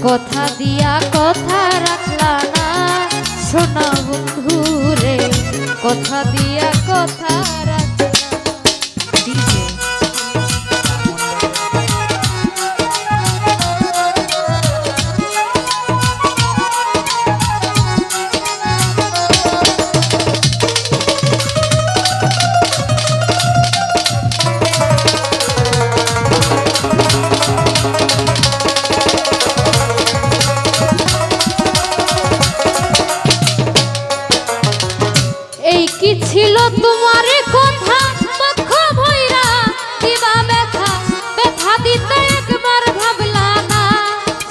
কথা দিয়া কথা রাখলা না সোনা বন্ধু রে, কথা দিয়া কথা রাখলা না। কি ছিল তোমার কথা পক্ষ ভৈরা দিবা ব্যথা, ব্যথা দিতে একবার ভাবলা না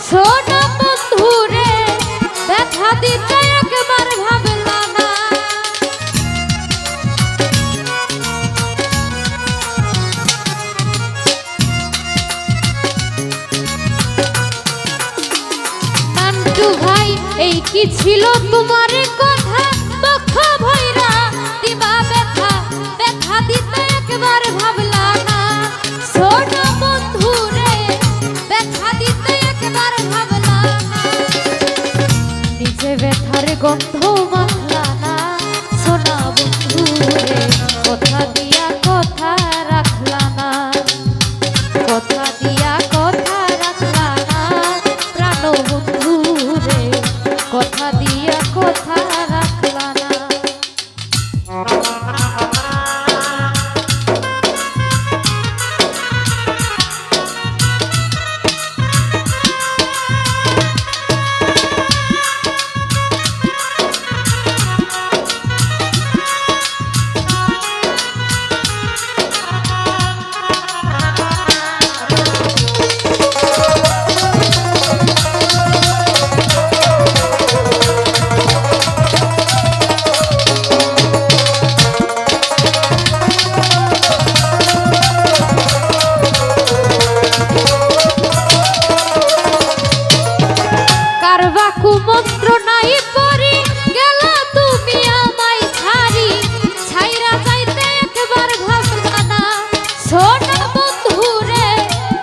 সোনা বন্ধু রে, ব্যথা দিতে একবার ভাবলা না। নান্টু ভাই এই কি ছিল তোমার কথা পক্ষ ভৈরা দিবা ব্যথা, ব্যথা দিতে একবার ভাবলা না সোনা বন্ধু রে, ব্যথা দিতে একবার ভাবলা না। নিজে ব্যথার গন্ধ মাখলা না সোনা বন্ধু রে, কথা দিয়া কথা রাখলা না, কথা দিয়া কথা রাখলা না প্রাণ বন্ধু রে, কথা দিয়া কথা রাখলা না। কুমন্ত্র নাই পরি গেল তুমি আমায় ছাড়ি, ছাইরা যাইতে একবার ভাবলা না সোনা বন্ধু রে,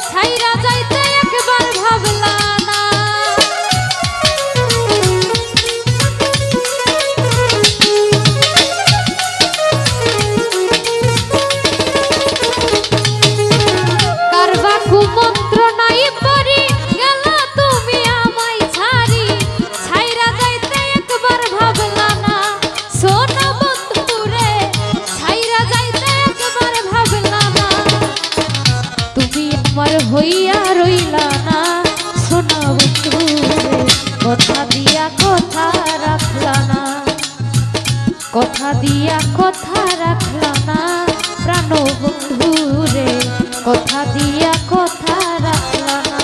ছাইরা যাইতে একবার ভাবলা না। কারবা কুমন্ত্র নাই পরি গেল তুমি আমায় ছাড়ি, ছাইরা যাইতে একবার ভাবলা না সোনা বন্ধু রে, ছাইরা যাইতে একবার ভাবলা না। তুমি আমার হইয়া রইলা না সোনা বন্ধু রে, কথা দিয়া কথা রাখলা না, কথা দিয়া কথা রাখলা না প্রাণ বন্ধু রে, কথা দিয়া কথা রাখলা না।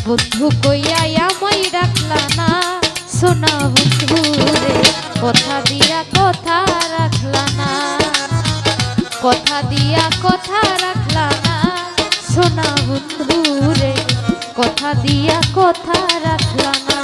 বন্ধু কইয়া আমায় ডাকলা না সোনা বন্ধু রে, কথা দিয়া কথা রাখলা না, কথা দিয়া কথা রাখলা না সোনা বন্ধু রে, কথা দিয়া কথা রাখলা না।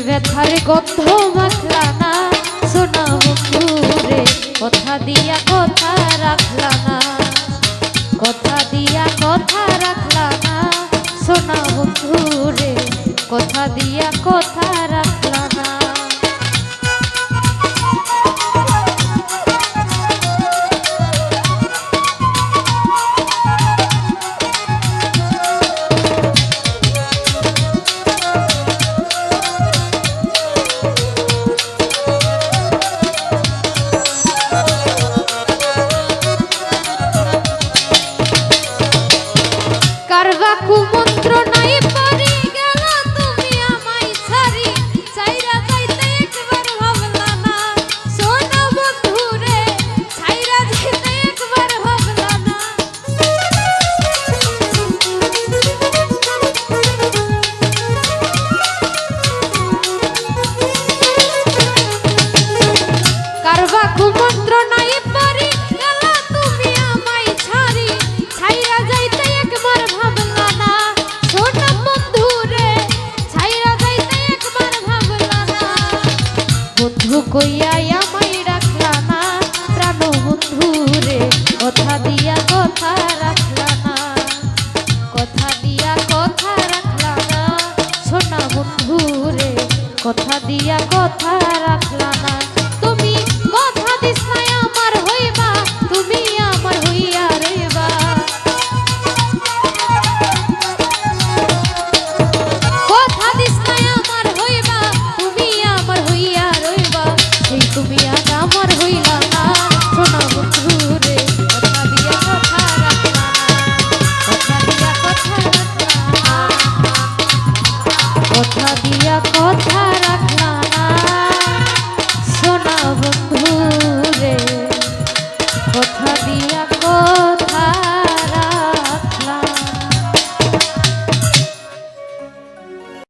ব্যথার গন্ধ মাখলা না সোনা বন্ধুরে, কথা দিয়া কথা রাখলা না, কথা দিয়া কথা রাখলা না সোনা বন্ধুরে, কথা দিয়া কথা রাখলা না। কারবা কুমন্ত্র নাই পারি গেল তুমি আমায় ছাড়ি, ছাইরা যাইতে একবার ভাবলা না সোনা বন্ধুরে, ছাইরা যাইতে একবার ভাবলা না। কারবা কুমন্ত্র নাই পারি গেল তুমি আমায় ছাড়ি, ছাইরা যাইতে একবার ভাবলা না সোনা বন্ধুরে, ছাইরা যাইতে একবার ভাবলা না। বন্ধু কইয়া আমায় রাখলা না প্রাণ বন্ধুরে, কথা দিয়া কথা রাখলা না, কথা দিয়া কথা রাখলা না সোনা বন্ধুরে, কথা দিয়া কথা